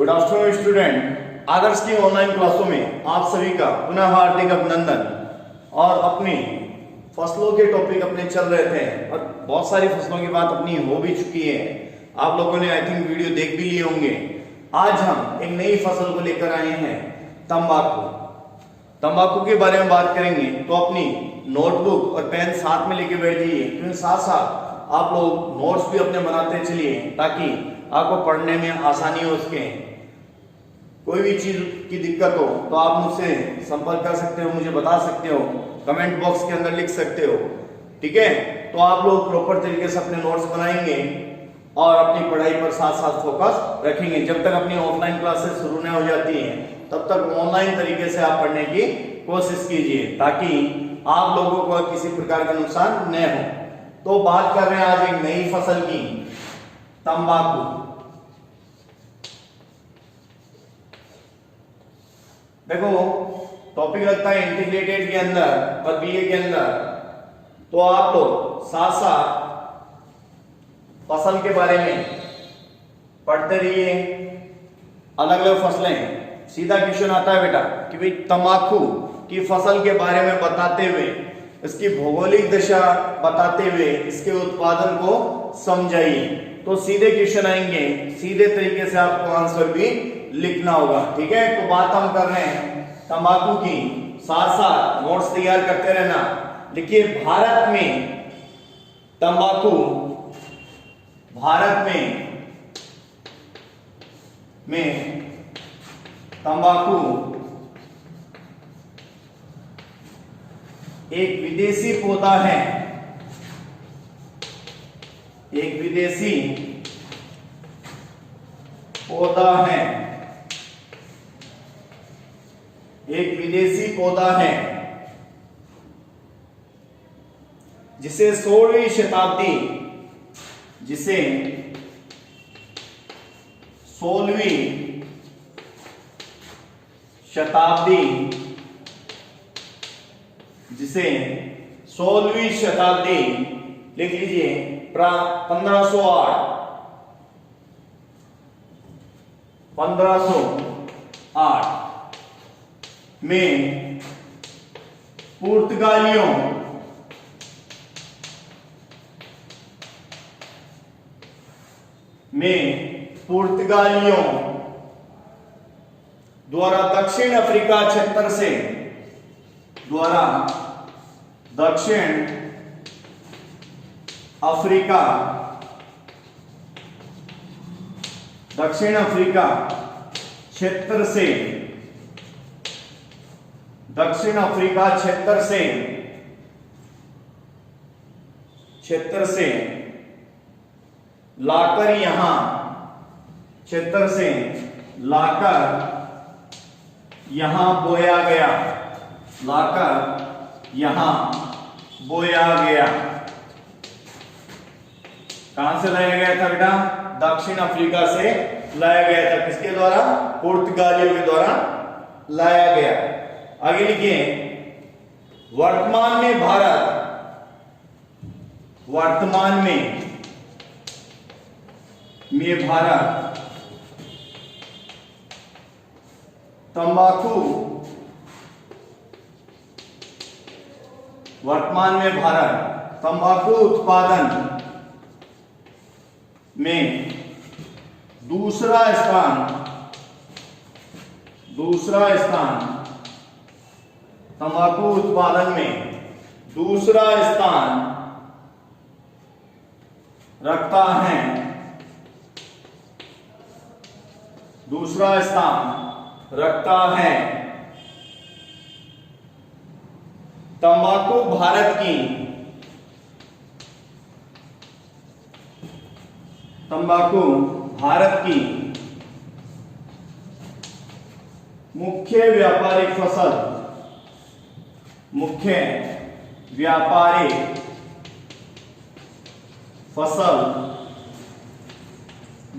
Good afternoon student. आदर्श की online क्लासों में आप सभी का पुनः हार्दिक अभिनंदन। और अपनी फसलों के टॉपिक अपने चल रहे थे और बहुत सारी फसलों की बात अपनी हो भी चुकी है। आप लोगों ने आई थिंक वीडियो देख भी लिए होंगे। आज हम एक नई फसल को लेकर आए हैं, तंबाकू। तंबाकू के बारे में बात करेंगे तो अपनी नोटबुक और पेन साथ में लेके बैठ जाइए, क्योंकि साथ साथ आप लोग नोट्स भी अपने बनाते चलिए ताकि आपको पढ़ने में आसानी हो सके। कोई भी चीज की दिक्कत हो तो आप मुझसे संपर्क कर सकते हो, मुझे बता सकते हो, कमेंट बॉक्स के अंदर लिख सकते हो। ठीक है, तो आप लोग प्रॉपर तरीके से अपने नोट्स बनाएंगे और अपनी पढ़ाई पर साथ साथ फोकस रखेंगे। जब तक अपनी ऑफलाइन क्लासेस शुरू नहीं हो जाती हैं तब तक ऑनलाइन तरीके से आप पढ़ने की कोशिश कीजिए ताकि आप लोगों को किसी प्रकार का नुकसान न हो। तो बात कर रहे हैं आज एक नई फसल की, तंबाकू। देखो टॉपिक लगता है इंटीग्रेटेड के अंदर और बीए के अंदर, तो आप लोग साथ साथ फसल के बारे में पढ़ते रहिए। अलग अलग फसलें, सीधा क्वेश्चन आता है बेटा कि भाई तंबाकू की फसल के बारे में बताते हुए, इसकी भौगोलिक दशा बताते हुए इसके उत्पादन को समझाइए। तो सीधे क्वेश्चन आएंगे, सीधे तरीके से आपको आंसर भी लिखना होगा। ठीक है, तो बात हम कर रहे हैं तंबाकू की, साथ साथ नोट्स तैयार करते रहना। देखिए भारत में तंबाकू एक विदेशी पौधा है, एक विदेशी पौधा है, एक विदेशी पौधा है जिसे 16वीं शताब्दी लिख लीजिए 1508 में पुर्तगालियों द्वारा दक्षिण अफ्रीका क्षेत्र से दक्षिण अफ्रीका क्षेत्र से लाकर यहां बोया गया, कहां से लाया गया था बेटा? दक्षिण अफ्रीका से लाया गया था। किसके द्वारा? पुर्तगालियों के द्वारा लाया गया। आगे लिखिए, वर्तमान में भारत तंबाकू उत्पादन में दूसरा स्थान तंबाकू उत्पादन में दूसरा स्थान रखता है। तंबाकू भारत की मुख्य व्यापारिक फसल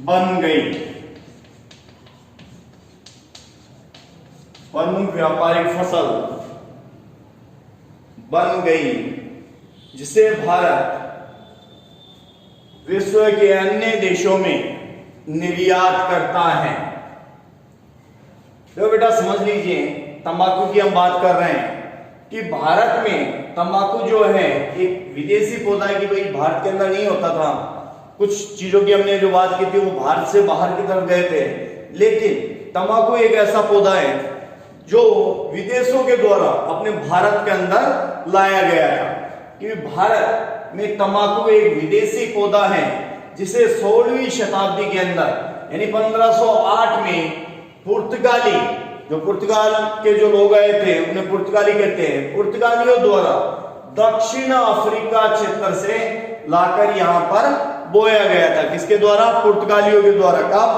बन गई। प्रमुख व्यापारिक फसल बन गई जिसे भारत विश्व के अन्य देशों में निर्यात करता है। तो बेटा समझ लीजिए, तंबाकू की हम बात कर रहे हैं कि भारत में तंबाकू जो है एक विदेशी पौधा है कि भाई भारत के अंदर नहीं होता था। कुछ चीजों की हमने जो बात की थी वो भारत से बाहर की तरफ गए थे, लेकिन तंबाकू एक ऐसा पौधा है जो विदेशों के द्वारा अपने भारत के अंदर लाया गया था। क्योंकि भारत में तंबाकू एक विदेशी पौधा है जिसे 16वीं शताब्दी के अंदर यानी 1508 में पुर्तगाली, जो पुर्तगाल के जो लोग आए थे उन्हें पुर्तगाली कहते हैं, पुर्तगालियों द्वारा दक्षिण अफ्रीका क्षेत्र से लाकर यहां पर बोया गया था। किसके द्वारा? पुर्तगालियों के द्वारा। कब?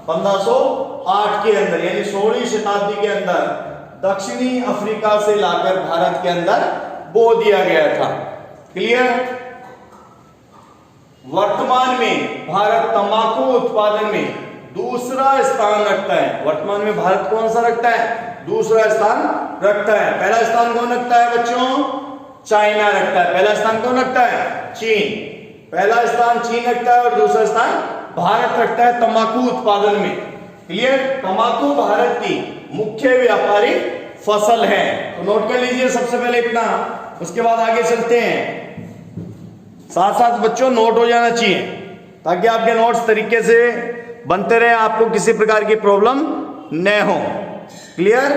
1508 के अंदर यानी 16वीं शताब्दी के अंदर दक्षिणी अफ्रीका से लाकर भारत के अंदर बो दिया गया था। क्लियर? वर्तमान में भारत तंबाकू उत्पादन में दूसरा स्थान रखता है। वर्तमान में भारत कौन सा रखता है? दूसरा स्थान रखता है। पहला स्थान कौन रखता है बच्चों? चाइना रखता है। पहला स्थान कौन रखता है? चीन। पहला स्थान चीन रखता है और दूसरा स्थान भारत रखता है तंबाकू उत्पादन में। क्लियर? तंबाकू भारत की मुख्य व्यापारिक फसल है। तो नोट कर लीजिए सबसे पहले इतना, उसके बाद आगे चलते हैं। साथ साथ बच्चों नोट हो जाना चाहिए ताकि आपके नोट्स तरीके से बनते रहे, आपको किसी प्रकार की प्रॉब्लम न हो। क्लियर?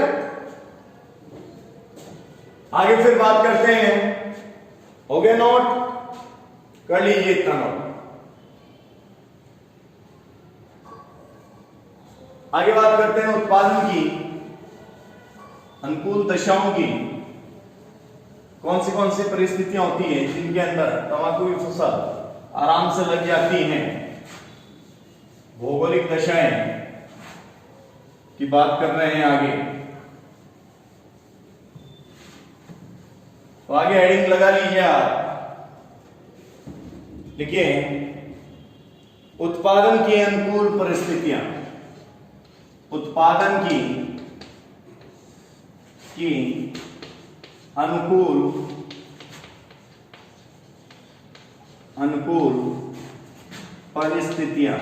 आगे फिर बात करते हैं। हो गया नोट? कर लीजिए इतना नोट। आगे बात करते हैं उत्पादन की अनुकूल दशाओं की। कौन सी परिस्थितियां होती हैं जिनके अंदर तंबाकू की फसल आराम से लग जाती हैं। भौगोलिक दशाएं की बात कर रहे हैं आगे। तो आगे हेडिंग लगा लीजिए आप, लिखिए उत्पादन की अनुकूल परिस्थितियां। उत्पादन की अनुकूल परिस्थितियां।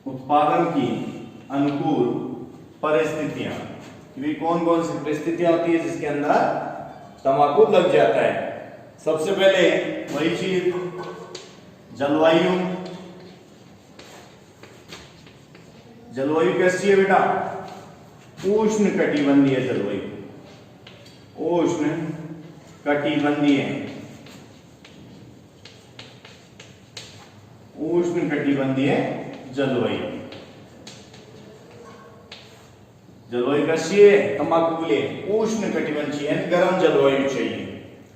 उत्पादन की अनुकूल परिस्थितियां, कौन कौन सी परिस्थितियां होती है जिसके अंदर तंबाकू लग जाता है। सबसे पहले वही चीज, जलवायु। जलवायु कैसी है बेटा? उष्ण कटिबंधीय जलवायु। उष्ण कटिबंधीय, उष्ण कटिबंधीय जलवायु। जलवायु कैसी है तंबाकू के लिए? उष्ण कटिबंधीय यानी गर्म जलवायु चाहिए।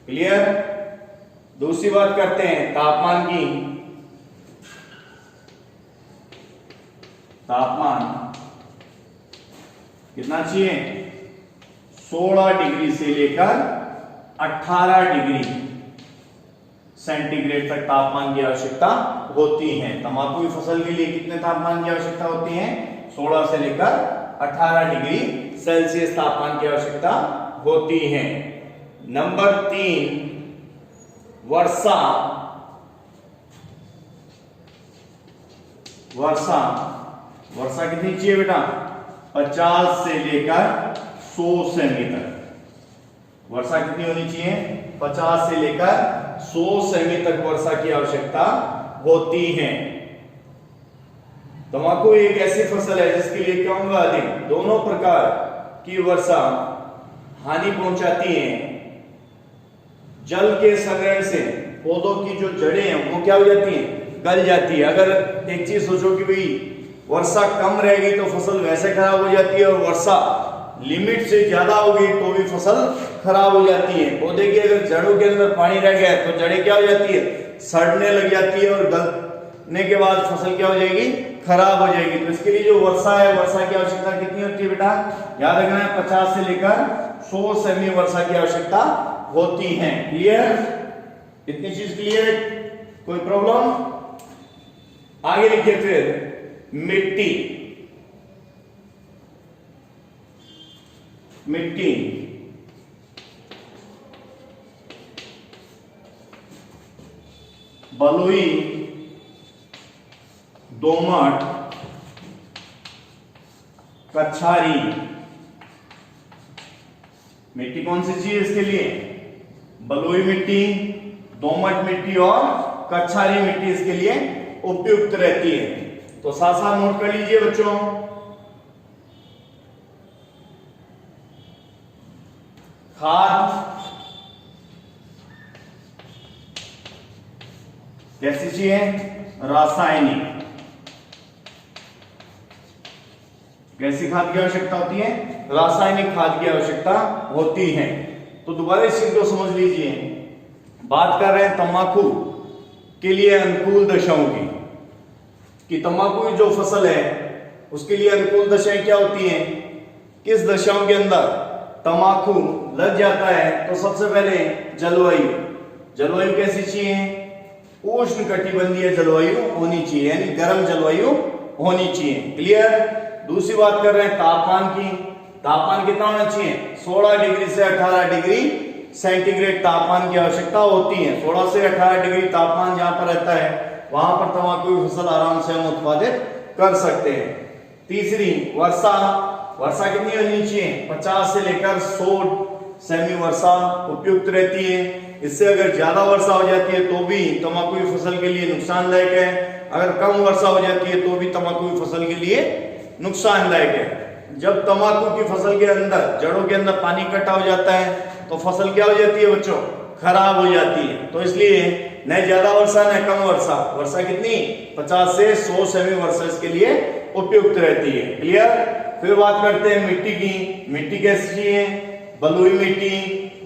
क्लियर? दूसरी बात करते हैं तापमान की। तापमान कितना चाहिए? 16 डिग्री से लेकर 18 डिग्री सेंटीग्रेड तक तापमान की आवश्यकता होती है। तंबाकू की फसल के लिए कितने तापमान की आवश्यकता होती है? 16 से लेकर 18 डिग्री सेल्सियस तापमान की आवश्यकता होती है। नंबर 3 वर्षा। वर्षा कितनी चाहिए बेटा? 50 से लेकर 100 सेमी तक। वर्षा कितनी होनी चाहिए? 50 से लेकर 100 सेमी तक वर्षा की आवश्यकता होती है। तंबाकू एक ऐसी फसल है जिसके लिए कम व अधिक दोनों प्रकार की वर्षा हानि पहुंचाती है। जल के संग्रहण से पौधों की जो जड़ें हैं वो क्या हो जाती हैं? गल जाती है। अगर एक चीज सोचो कि भाई वर्षा कम रहेगी तो फसल वैसे खराब हो जाती है, और वर्षा लिमिट से ज्यादा होगी तो भी फसल खराब हो जाती है। पौधे की अगर जड़ों के अंदर पानी रह गया तो जड़ें क्या हो जाती है? सड़ने लग जाती है, और गलने के बाद फसल क्या हो जाएगी? खराब हो जाएगी। तो इसके लिए जो वर्षा है, वर्षा की आवश्यकता कितनी होती है बेटा? याद रखना है 50 से लेकर 100 सेमी वर्षा की आवश्यकता होती है। क्लियर? इतनी चीज क्लियर? कोई प्रॉब्लम? आगे लिखिए फिर मिट्टी। मिट्टी बलुई दोमट, कछारी मिट्टी कौन सी चाहिए इसके लिए? बलुई मिट्टी, दोमट मिट्टी और कछारी मिट्टी इसके लिए उपयुक्त रहती है। तो साथ साथ नोट कर लीजिए बच्चों। खाद कैसी चाहिए? रासायनिक। कैसी खाद की आवश्यकता होती है? रासायनिक खाद की आवश्यकता होती है। तो दोबारा इस चीज को समझ लीजिए। बात कर रहे हैं तंबाकू के लिए अनुकूल दशाओं की, कि तंबाकू की जो फसल है उसके लिए अनुकूल दशाएं क्या होती हैं, किस दशाओं के अंदर तंबाकू लग जाता है। तो सबसे पहले जलवायु। जलवायु कैसी चाहिए? उष्ण कटिबंधीय जलवायु होनी चाहिए, यानी गर्म जलवायु होनी चाहिए। क्लियर? दूसरी बात कर रहे हैं तापमान की। तापमान कितना होना चाहिए? 16 डिग्री से 18 डिग्री सेंटीग्रेड तापमान की आवश्यकता होती है। 16 से 18 डिग्री तापमान जहां पर रहता है वहां पर तंबाकू की फसल आराम से हम उत्पादित कर सकते हैं। तीसरी वर्षा। वर्षा कितनी होनी चाहिए? 50 से लेकर 100 सेमी वर्षा उपयुक्त रहती है। इससे अगर ज्यादा वर्षा हो जाती है तो भी तंबाकू की फसल के लिए नुकसानदायक है, अगर कम वर्षा हो जाती है तो भी तंबाकू की फसल के लिए नुकसानदायक है। जब तंबाकू की फसल के अंदर, जड़ों के अंदर पानी इकट्ठा हो जाता है तो फसल क्या हो जाती है बच्चों? खराब हो जाती है। तो इसलिए न ज्यादा वर्षा न कम वर्षा, वर्षा कितनी? 50 से 100 सेमी वर्षा इसके लिए उपयुक्त रहती है। क्लियर? फिर बात करते हैं मिट्टी की। मिट्टी कैसी चाहिए? बलुई मिट्टी,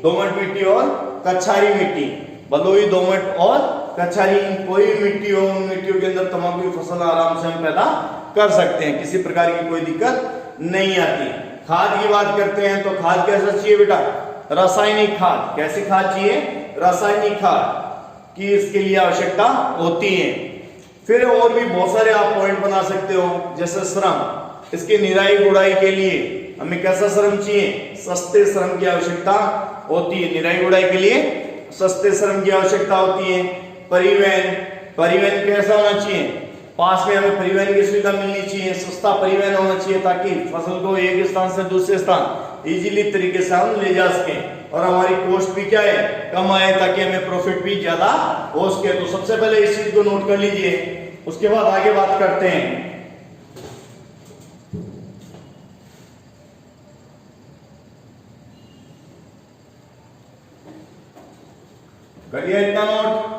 दोमट मिट्टी और कछारी मिट्टी। बलुई, दोमट और कछारी, कोई मिट्टी हो, उन मिट्टियों के अंदर तंबाकू की फसल आराम से हम पैदा कर सकते हैं, किसी प्रकार की कोई दिक्कत नहीं आती। खाद की बात करते हैं तो खाद कैसा चाहिए बेटा? रासायनिक खाद। कैसी खाद चाहिए? रासायनिक खाद की इसके लिए आवश्यकता होती है। फिर और भी बहुत सारे आप पॉइंट बना सकते हो, जैसे श्रम। इसके निराई गुड़ाई के लिए हमें कैसा श्रम चाहिए? सस्ते श्रम की आवश्यकता होती है। निराई गुड़ाई के लिए सस्ते श्रम की आवश्यकता होती है। परिवहन। परिवहन कैसा होना चाहिए? पास में हमें परिवहन की सुविधा मिलनी चाहिए, सस्ता परिवहन होना चाहिए ताकि फसल को एक स्थान से दूसरे स्थान इजीली तरीके से हम ले जा सकें और हमारी कॉस्ट भी क्या है? कम आए, ताकि हमें प्रॉफिट भी ज्यादा हो सके। तो सबसे पहले इस चीज को नोट कर लीजिए, उसके बाद आगे बात करते हैं। करिए इतना नोट।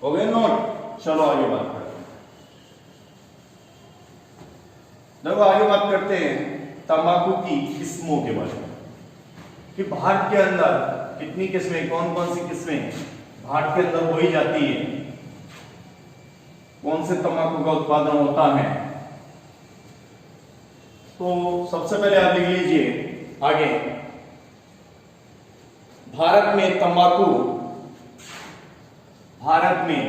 हो गए नोट? चलो आगे बात करते हैं। देखो आगे बात करते हैं तंबाकू की किस्मों के बारे में, कि भारत के अंदर कितनी किस्में, कौन कौन सी किस्में भारत के अंदर बोई जाती है, कौन से तंबाकू का उत्पादन होता है। तो सबसे पहले आप लिख लीजिए आगे, भारत में तंबाकू, भारत में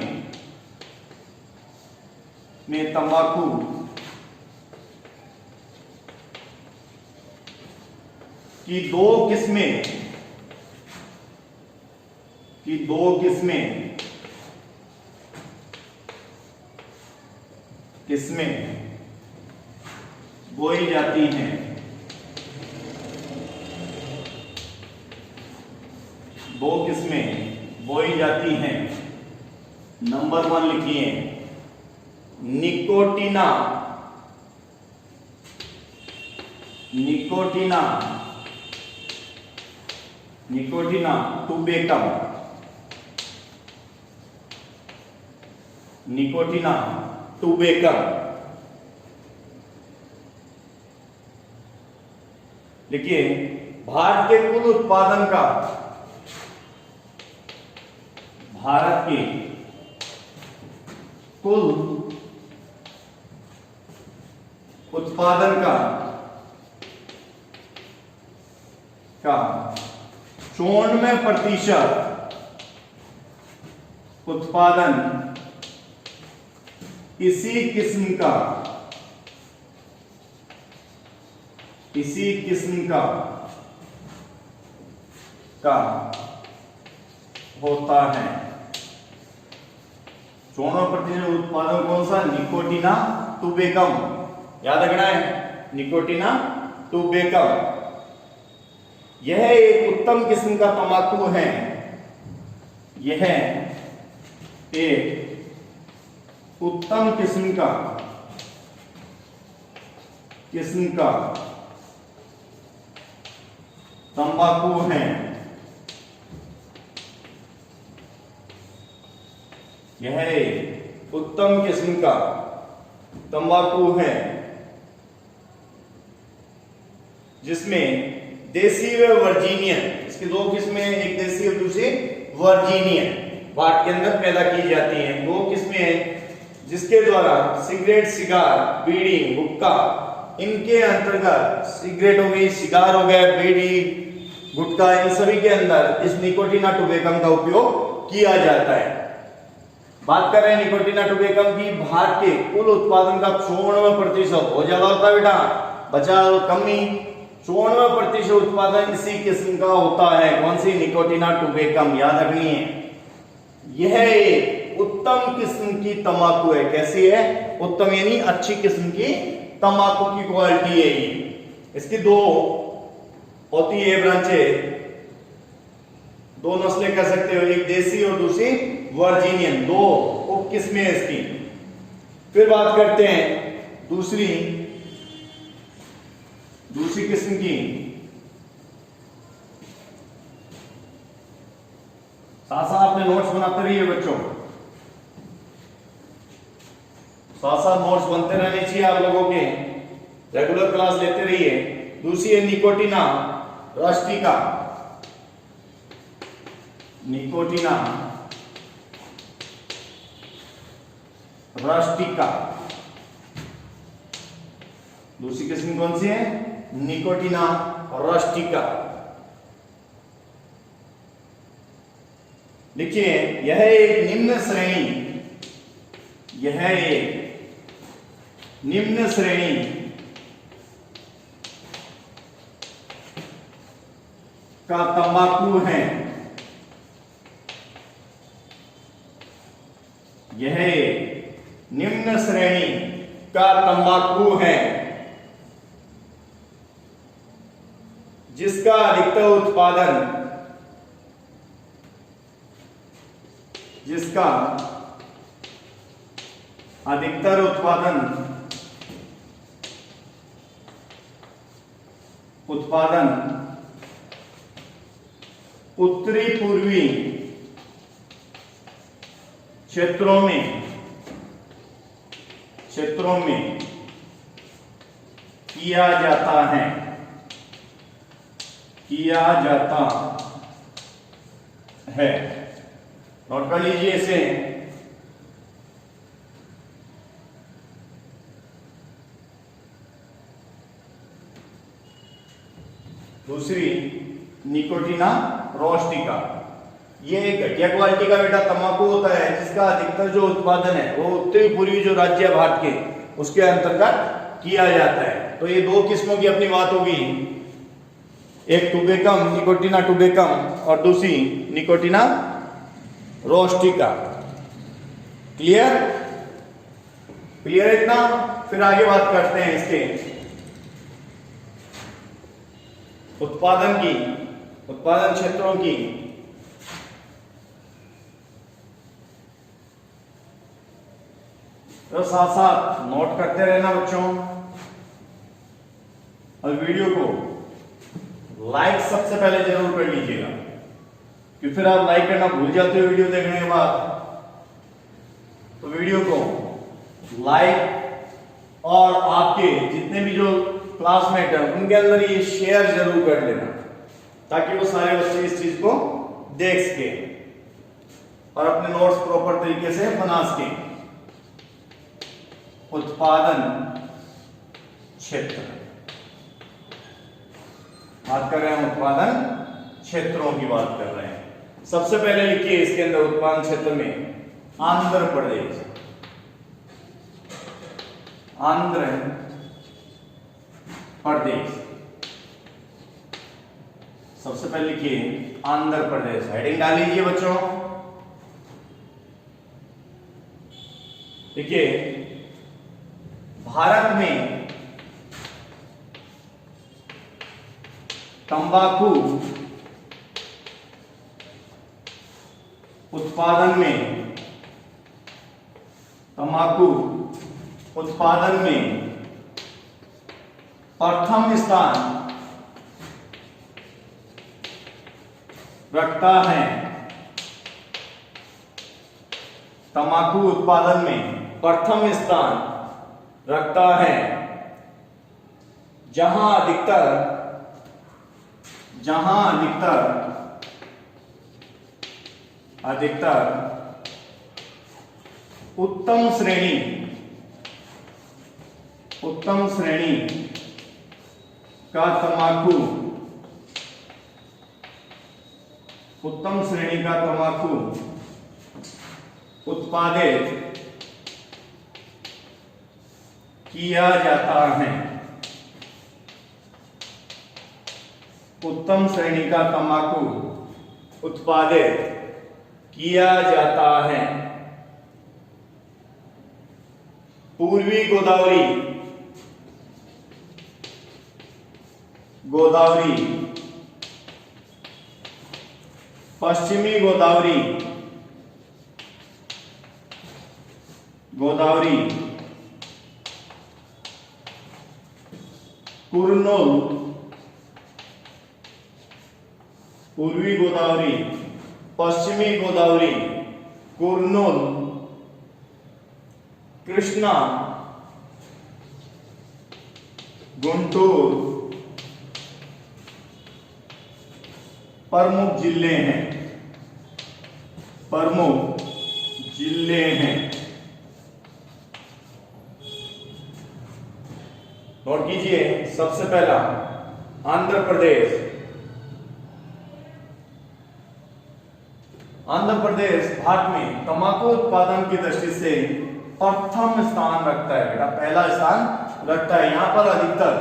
तंबाकू की दो किस्में बोई जाती हैं। दो किस्में बोई जाती हैं। नंबर 1 लिखिए, निकोटिना, निकोटिना, निकोटिना टुबेकम, निकोटिना टुबेकम। देखिए भारत के कुल उत्पादन का, भारत के कुल उत्पादन का 94% उत्पादन इसी किस्म का इसी किस्म का होता है। 54% उत्पादन कौन सा? निकोटिना टुबेकम। याद रखना है, निकोटिना टुबेकम। यह एक उत्तम किस्म का तंबाकू है। यह एक उत्तम किस्म का तंबाकू है। यह एक उत्तम किस्म का तंबाकू है जिसमें देसी व वर्जीनियन, इसकी दो किस्में, एक देसी और दूसरी वर्जीनियन, भारत के अंदर पैदा की जाती हैं। दो किस्में हैं जिसके द्वारा सिगरेट, सिगार, बीड़ी, हुक्का, इनके अंतर्गत सिगरेट हो गई, सिगार हो गए, बीड़ी, गुटखा, इन सभी के अंदर इस निकोटिना टुबेकम का उपयोग किया जाता है। बात कर रहे हैं निकोटिना टुबेकम की। भारत के कुल उत्पादन का 54% हो ज्यादा होता है बेटा, बचा कमी। 54% उत्पादन इसी किस्म का होता है। कौन सी? निकोटिना टुबेकम। याद रखनी है, यह एक उत्तम किस्म की तंबाकू है। कैसी है? उत्तम यानी अच्छी किस्म की तंबाकू की क्वालिटी है ये। इसकी दो होती है ब्रांचे, दो नस्लें कह सकते हो, एक देसी और दूसरी वर्जीनियन, दो उप किस्में हैं इसकी। फिर बात करते हैं दूसरी किस्म की। साथ साथ अपने नोट्स बनाते रहिए बच्चों, साथ साथ नोट्स बनते रहने चाहिए आप लोगों के, रेगुलर क्लास लेते रहिए। दूसरी है निकोटिना रस्टिका। निकोटिना रस्टिका दूसरी किस्म कौन सी है? निकोटिना रस्टिका। देखिए, यह एक निम्न श्रेणी का तंबाकू है। यह निम्न श्रेणी का तंबाकू है जिसका अधिकतर उत्पादन उत्तरी पूर्वी क्षेत्रों में किया जाता है। नोट कर लीजिए इसे। दूसरी निकोटिना रोस्टिका, ये एक घटिया क्वालिटी का बेटा तंबाकू होता है जिसका अधिकतर जो उत्पादन है वो उत्तरी पूर्वी जो राज्य है भारत के, उसके अंतर्गत किया जाता है। तो ये दो किस्मों की अपनी बात होगी, एक टुबेकम, निकोटिना टुबेकम, और दूसरी निकोटिना रोस्टिका। क्लियर इतना? फिर आगे बात करते हैं इसके उत्पादन क्षेत्रों की। तो साथ साथ नोट करते रहना बच्चों, और वीडियो को लाइक सबसे पहले जरूर कर लीजिएगा, क्योंकि फिर आप लाइक करना भूल जाते हो वीडियो देखने के बाद। तो वीडियो को लाइक और आपके जितने भी जो क्लासमेट है उनके अंदर ये शेयर जरूर कर लेना, ताकि वो सारे बच्चे इस चीज को देख सके और अपने नोट्स प्रॉपर तरीके से बना सके। उत्पादन क्षेत्र बात कर रहे हैं, उत्पादन क्षेत्रों की बात कर रहे हैं। सबसे पहले लिखिए इसके अंदर उत्पादन क्षेत्र में आंध्र प्रदेश, आंध्र प्रदेश। सबसे पहले लिखिए आंध्र प्रदेश, हेडिंग डाल लीजिए बच्चों। देखिए भारत में तंबाकू उत्पादन में प्रथम स्थान रखता है। तंबाकू उत्पादन में प्रथम स्थान रखता है जहां अधिकतर उत्तम श्रेणी का तंबाकू उत्पादित किया जाता है। उत्तम श्रेणी का तंबाकू उत्पादित किया जाता है। पूर्वी गोदावरी, पश्चिमी गोदावरी, कुरनूल, पूर्वी गोदावरी, पश्चिमी गोदावरी, कुरनूल, कृष्णा, गुंटूर प्रमुख जिले हैं। नोट कीजिए, सबसे पहला आंध्र प्रदेश। भारत में तंबाकू उत्पादन की दृष्टि से प्रथम स्थान रखता है। बेटा पहला स्थान रखता है। यहाँ पर अधिकतर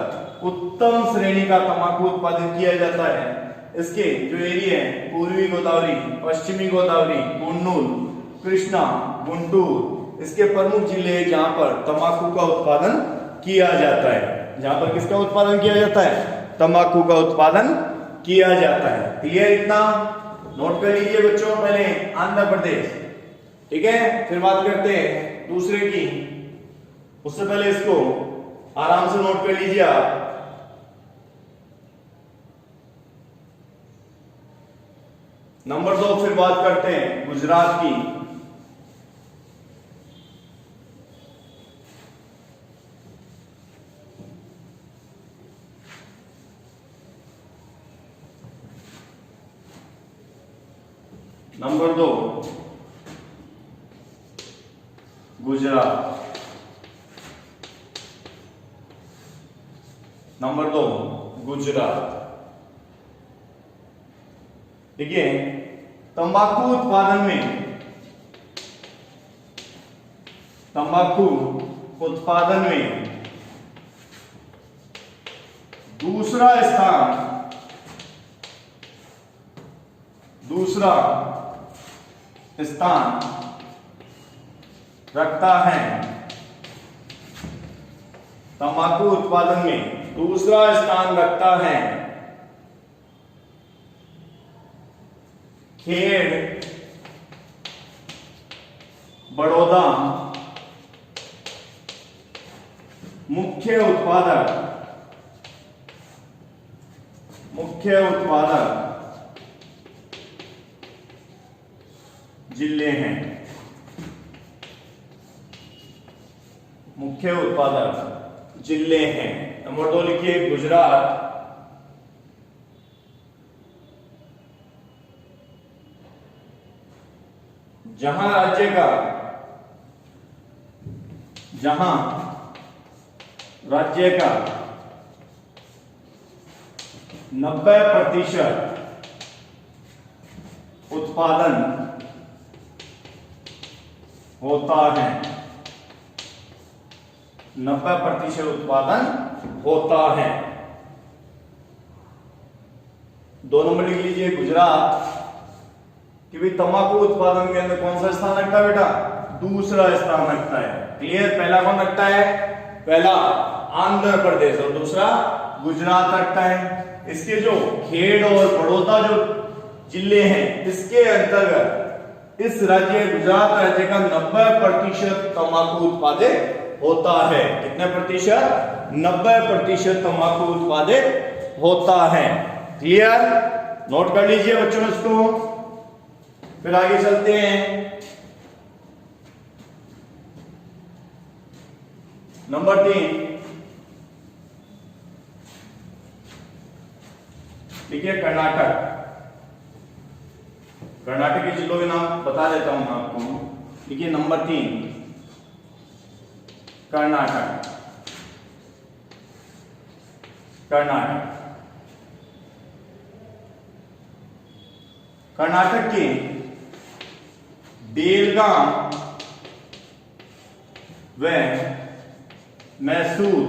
उत्तम श्रेणी का तंबाकू उत्पादित किया जाता है। इसके जो एरिया है पूर्वी गोदावरी, पश्चिमी गोदावरी, कुरनूल, कृष्णा, गुंटूर, इसके प्रमुख जिले हैं जहां पर तंबाकू का उत्पादन किया जाता है। जहां पर किसका उत्पादन किया जाता है? तंबाकू का उत्पादन किया जाता है। क्लियर? इतना नोट कर लीजिए बच्चों, पहले आंध्र प्रदेश, ठीक है। फिर बात करते हैं दूसरे की। उससे पहले इसको आराम से नोट कर लीजिए आप। नंबर 2 फिर बात करते हैं गुजरात की। नंबर 2 गुजरात। नंबर 2 गुजरात। देखिए तंबाकू उत्पादन में दूसरा स्थान रखता है। तंबाकू उत्पादन में दूसरा स्थान रखता है खेड़, बड़ौदा। मुख्य उत्पादक जिले हैं। मुख्य उत्पादक जिले हैं। नंबर 2 लिखिए गुजरात। जहां राज्य का 90% उत्पादन होता है। 90% उत्पादन होता है। 2 नंबर लिख लीजिए गुजरात कि भाई तंबाकू उत्पादन के अंदर कौन सा स्थान रखता है बेटा, दूसरा स्थान रखता है। क्लियर, पहला कौन रखता है, पहला आंध्र प्रदेश और दूसरा गुजरात रखता है। इसके जो खेड़ और बड़ौदा जो जिले हैं इसके अंतर्गत इस राज्य गुजरात राज्य का 90% तंबाकू उत्पादित होता है। कितने प्रतिशत, 90% तंबाकू उत्पादित होता है। क्लियर, नोट कर लीजिए बच्चों इसको। फिर आगे चलते हैं, नंबर 3 देखिए कर्नाटक। कर्नाटक के जिलों के नाम बता देता हूं मैं आपको। देखिए नंबर 3 कर्नाटक। कर्नाटक कर्नाटक के बेलगाम व मैसूर,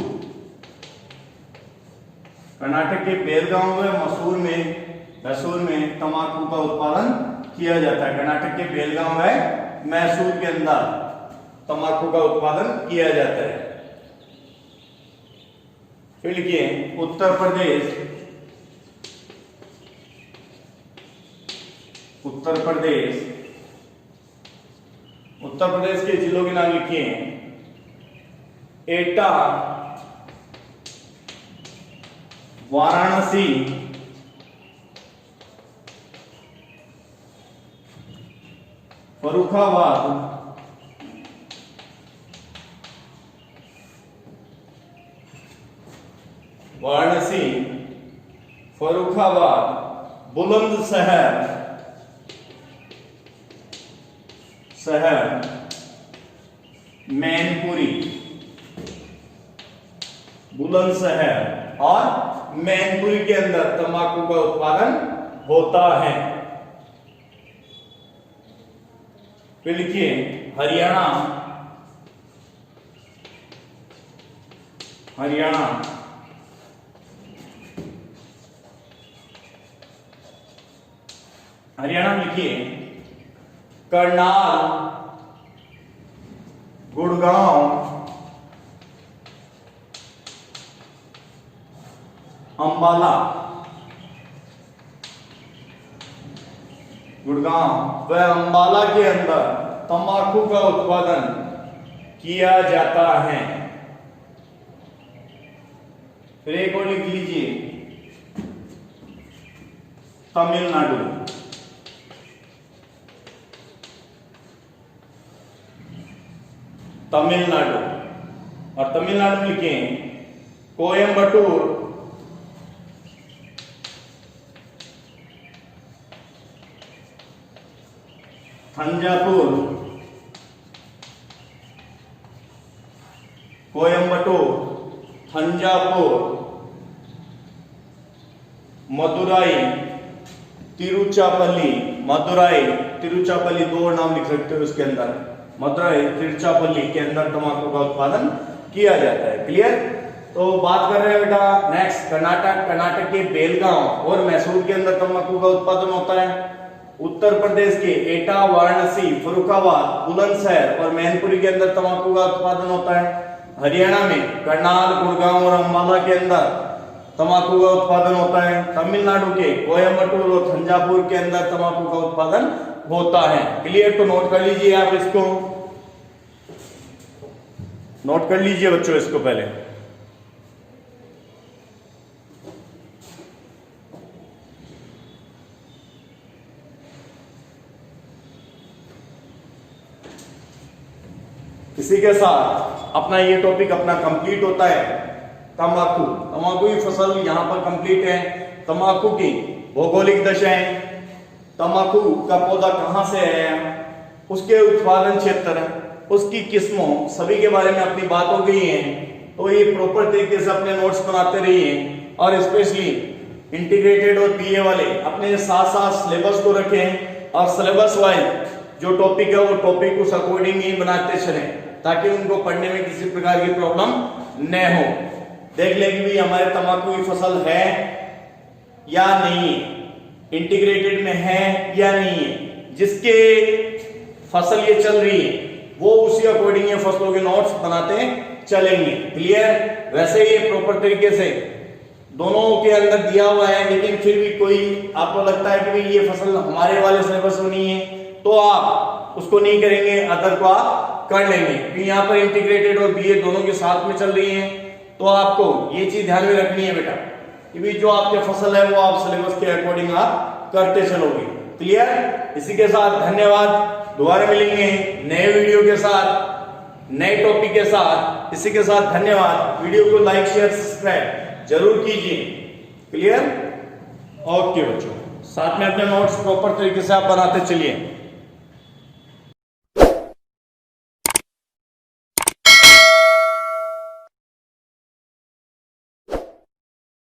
कर्नाटक के बेलगांव व मैसूर में तंबाकू का उत्पादन किया जाता है। कर्नाटक के बेलगांव व मैसूर के अंदर तंबाकू का उत्पादन किया जाता है। फिर लिखिए उत्तर प्रदेश। उत्तर प्रदेश के जिलों के नाम लिखिए एटा, वाराणसी, फर्रुखाबाद, बुलंदशहर, मैनपुरी, बुलंदशहर और मैनपुरी के अंदर तंबाकू का उत्पादन होता है। फिर लिखिए हरियाणा। हरियाणा में लिखिए करनाल, गुड़गांव, अंबाला, गुड़गांव व अंबाला के अंदर तंबाकू का उत्पादन किया जाता है। फिर एक और लिख लीजिए तमिलनाडु। और तमिलनाडु में लिखें कोयम्बटूर, थंजावुर, मदुराई, तिरुचिरापल्ली 2 नाम लिख सकते हो उसके अंदर। मदुराई, तिरुचिरापल्ली के अंदर तंबाकू का उत्पादन किया जाता है। क्लियर, तो बात कर रहे हैं बेटा नेक्स्ट कर्नाटक के बेलगांव और मैसूर के अंदर तंबाकू का उत्पादन होता है। उत्तर प्रदेश के एटा, वाराणसी, फर्रुखाबाद, बुलंदशहर और मैनपुरी के अंदर तंबाकू का उत्पादन होता है। हरियाणा में करनाल, गुड़गांव और अंबाला के अंदर तंबाकू का उत्पादन होता है। तमिलनाडु के कोयम्बटूर और थंजावुर के अंदर तंबाकू का उत्पादन होता है। क्लियर, तो नोट कर लीजिए आप इसको, नोट कर लीजिए बच्चों इसको पहले। इसी के साथ अपना ये टॉपिक अपना कंप्लीट होता है। तंबाकू की फसल यहां पर कंप्लीट है। तंबाकू की भौगोलिक दशाएं, तंबाकू का पौधा कहां से है, उसके उत्पादन क्षेत्र, उसकी किस्मों, सभी के बारे में अपनी बात हो गई है। तो ये प्रॉपर तरीके से अपने नोट्स बनाते रहिए और स्पेशली इंटीग्रेटेड और पीए वाले अपने साथ साथ सिलेबस को रखें और सिलेबस वाइज जो टॉपिक है वो टॉपिक उस अकॉर्डिंग ही बनाते चलें ताकि उनको पढ़ने में किसी प्रकार की प्रॉब्लम न हो। देख लें कि भी हमारे तंबाकू की फसल है या नहीं। इंटीग्रेटेड में है या नहीं है, जिसके फसल ये चल रही है वो उसी अकॉर्डिंग ये फसलों के नोट्स बनाते चलेंगे। क्लियर? वैसे ये प्रॉपर तरीके से दोनों के अंदर दिया हुआ है, लेकिन फिर भी कोई आपको लगता है कि भाई ये फसल हमारे वाले सिलेबस में नहीं है तो आप उसको नहीं करेंगे, अदर को आप कर लेंगे। क्योंकि यहाँ पर इंटीग्रेटेड और बीए दोनों के साथ में चल रही है, तो आपको ये चीज ध्यान में रखनी है बेटा कि भी जो आपके फसल है वो आप सिलेबस के अकॉर्डिंग आप करते चलोगे। क्लियर? इसी के साथ धन्यवाद, दोबारा मिलेंगे नए वीडियो के साथ, नए टॉपिक के साथ। इसी के साथ धन्यवाद। वीडियो को लाइक शेयर सब्सक्राइब जरूर कीजिए। क्लियर? ओके बच्चों, साथ में अपने नोट्स प्रॉपर तरीके से आप बनाते चलिए।